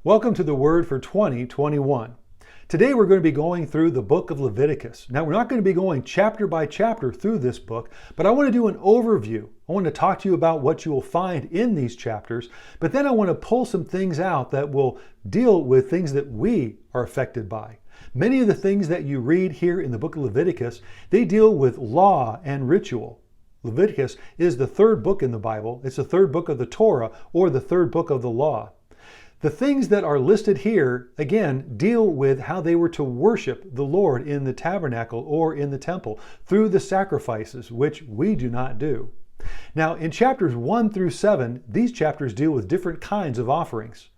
Welcome to the Word for 2021. Today we're going to be going through the book of Leviticus. Now we're not going to be going chapter by chapter through this book, but I want to do an overview. I want to talk to you about what you will find in these chapters, but then I want to pull some things out that will deal with things that we are affected by. Many of the things that you read here in the book of Leviticus, they deal with law and ritual. Leviticus is the third book in the Bible. It's the third book of the Torah, or the third book of the law. The things that are listed here, again, deal with how they were to worship the Lord in the tabernacle or in the temple through the sacrifices, which we do not do. Now, in chapters 1 through 7, these chapters deal with different kinds of offerings.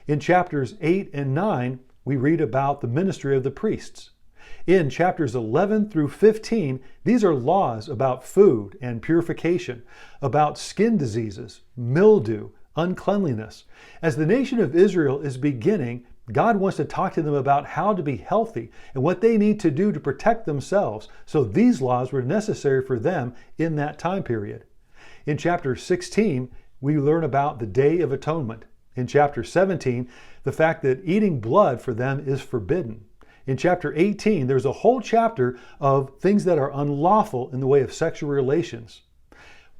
In chapters 8 and 9, we read about the ministry of the priests. In chapters 11 through 15, these are laws about food and purification, about skin diseases, mildew, uncleanliness. As the nation of Israel is beginning, God wants to talk to them about how to be healthy and what they need to do to protect themselves. So these laws were necessary for them in that time period. In chapter 16, we learn about the Day of Atonement. In chapter 17, the fact that eating blood for them is forbidden. In chapter 18, there's a whole chapter of things that are unlawful in the way of sexual relations.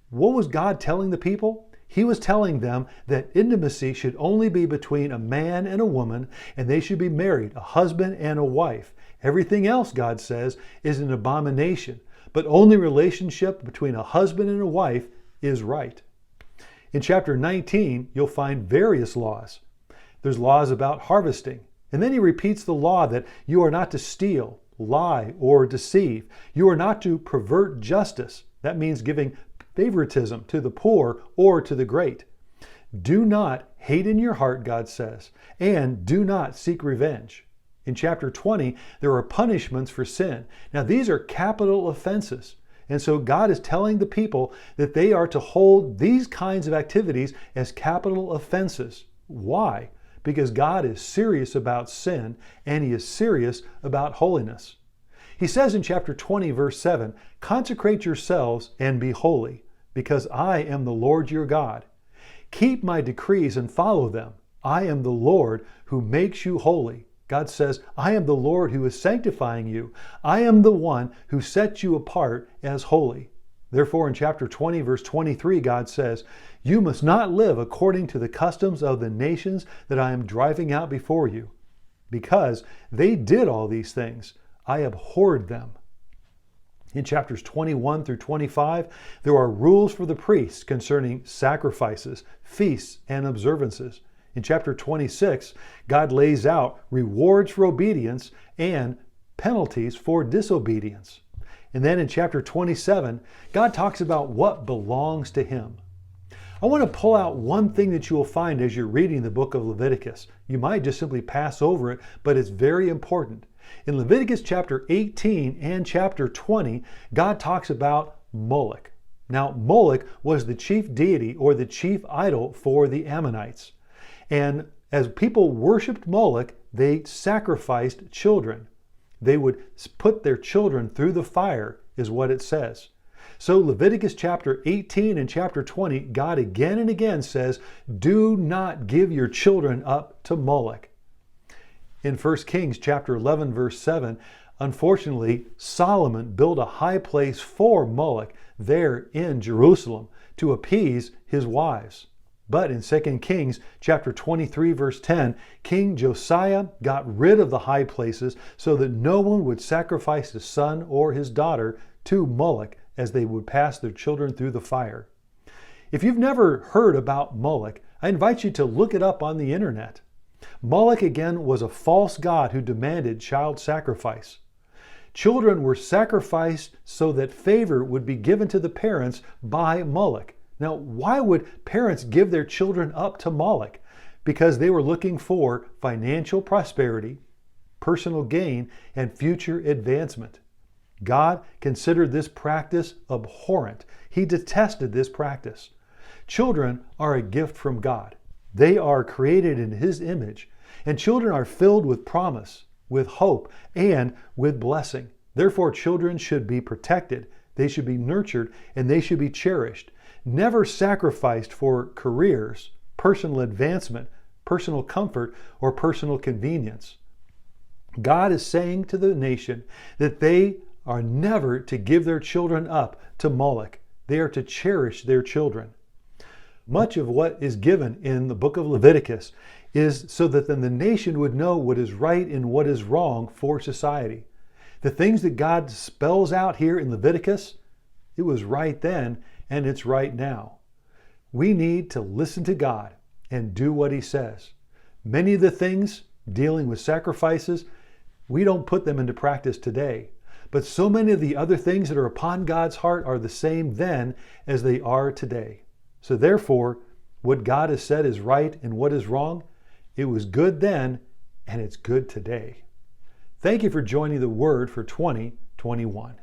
What was God telling the people? He was telling them that intimacy should only be between a man and a woman, and they should be married, a husband and a wife. Everything else, God says, is an abomination, but only relationship between a husband and a wife is right. In chapter 19, you'll find various laws. There's laws about harvesting, and then he repeats the law that you are not to steal, lie, or deceive. You are not to pervert justice. That means giving favoritism to the poor or to the great. Do not hate in your heart, God says, and do not seek revenge. In chapter 20, there are punishments for sin. Now, these are capital offenses. And so God is telling the people that they are to hold these kinds of activities as capital offenses. Why? Because God is serious about sin and He is serious about holiness. He says in chapter 20, verse 7, "Consecrate yourselves and be holy, because I am the Lord your God. Keep my decrees and follow them. I am the Lord who makes you holy." God says, I am the Lord who is sanctifying you. I am the one who sets you apart as holy. Therefore, in chapter 20, verse 23, God says, "You must not live according to the customs of the nations that I am driving out before you. Because they did all these things, I abhorred them." In chapters 21 through 25, there are rules for the priests concerning sacrifices, feasts, and observances. In chapter 26, God lays out rewards for obedience and penalties for disobedience. And then in chapter 27, God talks about what belongs to Him. I want to pull out one thing that you will find as you're reading the book of Leviticus. You might just simply pass over it, but it's very important. In Leviticus chapter 18 and chapter 20, God talks about Moloch. Now, Moloch was the chief deity or the chief idol for the Ammonites. And as people worshiped Moloch, they sacrificed children. They would put their children through the fire, is what it says. So Leviticus chapter 18 and chapter 20, God again and again says, do not give your children up to Moloch. In 1 Kings chapter 11, verse 7, unfortunately, Solomon built a high place for Moloch there in Jerusalem to appease his wives. But in 2 Kings chapter 23, verse 10, King Josiah got rid of the high places so that no one would sacrifice his son or his daughter to Moloch as they would pass their children through the fire. If you've never heard about Moloch, I invite you to look it up on the internet. Moloch again was a false god who demanded child sacrifice. Children were sacrificed so that favor would be given to the parents by Moloch. Now, why would parents give their children up to Moloch? Because they were looking for financial prosperity, personal gain, and future advancement. God considered this practice abhorrent. He detested this practice. Children are a gift from God. They are created in His image, and children are filled with promise, with hope, and with blessing. Therefore, children should be protected, they should be nurtured, and they should be cherished. Never sacrificed for careers, personal advancement, personal comfort or personal convenience. God is saying to the nation that they are never to give their children up to Moloch. They are to cherish their children. Much of what is given in the book of Leviticus is so that then the nation would know what is right and what is wrong for society. The things that God spells out here in Leviticus, it was right then and it's right now. We need to listen to God and do what He says. Many of the things dealing with sacrifices, we don't put them into practice today. But so many of the other things that are upon God's heart are the same then as they are today. So therefore, what God has said is right and what is wrong, it was good then and it's good today. Thank you for joining the Word for 2021.